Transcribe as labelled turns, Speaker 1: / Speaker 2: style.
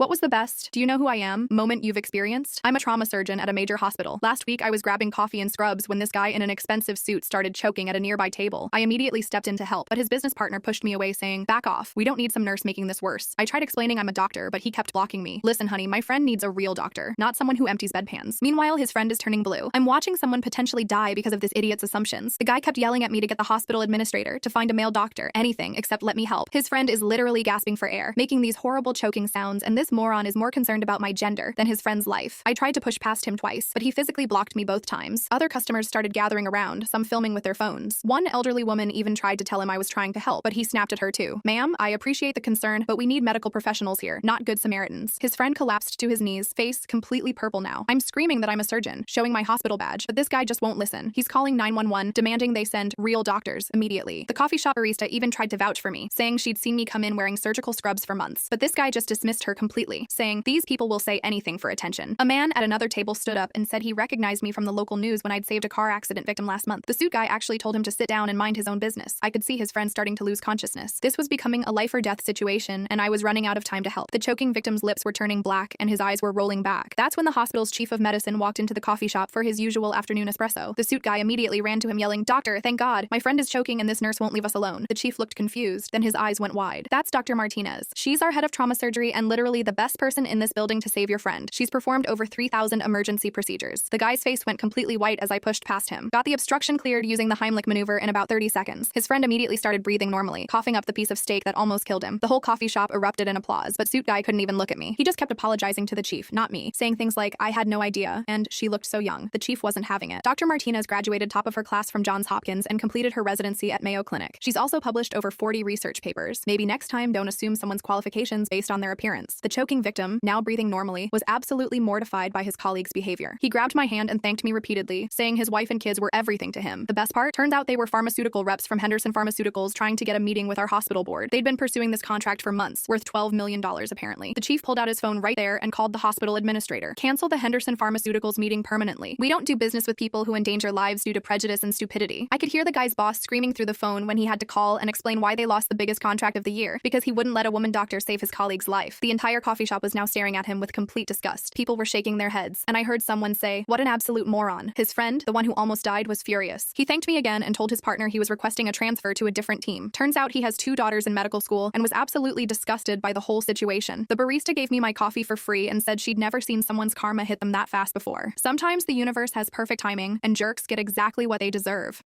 Speaker 1: What was the best, do you know who I am, moment you've experienced? I'm a trauma surgeon at a major hospital. Last week, I was grabbing coffee and scrubs when this guy in an expensive suit started choking at a nearby table. I immediately stepped in to help, but his business partner pushed me away saying, "Back off. We don't need some nurse making this worse." I tried explaining I'm a doctor, but he kept blocking me. "Listen, honey, my friend needs a real doctor, not someone who empties bedpans." Meanwhile, his friend is turning blue. I'm watching someone potentially die because of this idiot's assumptions. The guy kept yelling at me to get the hospital administrator to find a male doctor, anything except let me help. His friend is literally gasping for air, making these horrible choking sounds, and this moron is more concerned about my gender than his friend's life. I tried to push past him twice, but he physically blocked me both times. Other customers started gathering around, some filming with their phones. One elderly woman even tried to tell him I was trying to help, but he snapped at her too. "Ma'am, I appreciate the concern, but we need medical professionals here, not good Samaritans." His friend collapsed to his knees, face completely purple now. I'm screaming that I'm a surgeon, showing my hospital badge, but this guy just won't listen. He's calling 911, demanding they send real doctors immediately. The coffee shop barista even tried to vouch for me, saying she'd seen me come in wearing surgical scrubs for months. But this guy just dismissed her completely, saying, "These people will say anything for attention." A man at another table stood up and said he recognized me from the local news when I'd saved a car accident victim last month. The suit guy actually told him to sit down and mind his own business. I could see his friend starting to lose consciousness. This was becoming a life or death situation, and I was running out of time to help. The choking victim's lips were turning black and his eyes were rolling back. That's when the hospital's chief of medicine walked into the coffee shop for his usual afternoon espresso. The suit guy immediately ran to him yelling, "Doctor, thank God. My friend is choking and this nurse won't leave us alone." The chief looked confused, then his eyes went wide. "That's Dr. Martinez. She's our head of trauma surgery and literally the best person in this building to save your friend. She's performed over 3,000 emergency procedures." The guy's face went completely white as I pushed past him. Got the obstruction cleared using the Heimlich maneuver in about 30 seconds. His friend immediately started breathing normally, coughing up the piece of steak that almost killed him. The whole coffee shop erupted in applause, but suit guy couldn't even look at me. He just kept apologizing to the chief, not me, saying things like, "I had no idea," and "She looked so young." The chief wasn't having it. Dr. Martinez graduated top of her class from Johns Hopkins and completed her residency at Mayo Clinic. She's also published over 40 research papers. Maybe next time, don't assume someone's qualifications based on their appearance. The choking victim, now breathing normally, was absolutely mortified by his colleague's behavior. He grabbed my hand and thanked me repeatedly, saying his wife and kids were everything to him. The best part? Turns out they were pharmaceutical reps from Henderson Pharmaceuticals trying to get a meeting with our hospital board. They'd been pursuing this contract for months, worth $12 million apparently. The chief pulled out his phone right there and called the hospital administrator. "Cancel the Henderson Pharmaceuticals meeting permanently. We don't do business with people who endanger lives due to prejudice and stupidity." I could hear the guy's boss screaming through the phone when he had to call and explain why they lost the biggest contract of the year, because he wouldn't let a woman doctor save his colleague's life. The entire coffee shop was now staring at him with complete disgust. People were shaking their heads, and I heard someone say, "What an absolute moron." His friend, the one who almost died, was furious. He thanked me again and told his partner he was requesting a transfer to a different team. Turns out he has 2 daughters in medical school and was absolutely disgusted by the whole situation. The barista gave me my coffee for free and said she'd never seen someone's karma hit them that fast before. Sometimes the universe has perfect timing, and jerks get exactly what they deserve.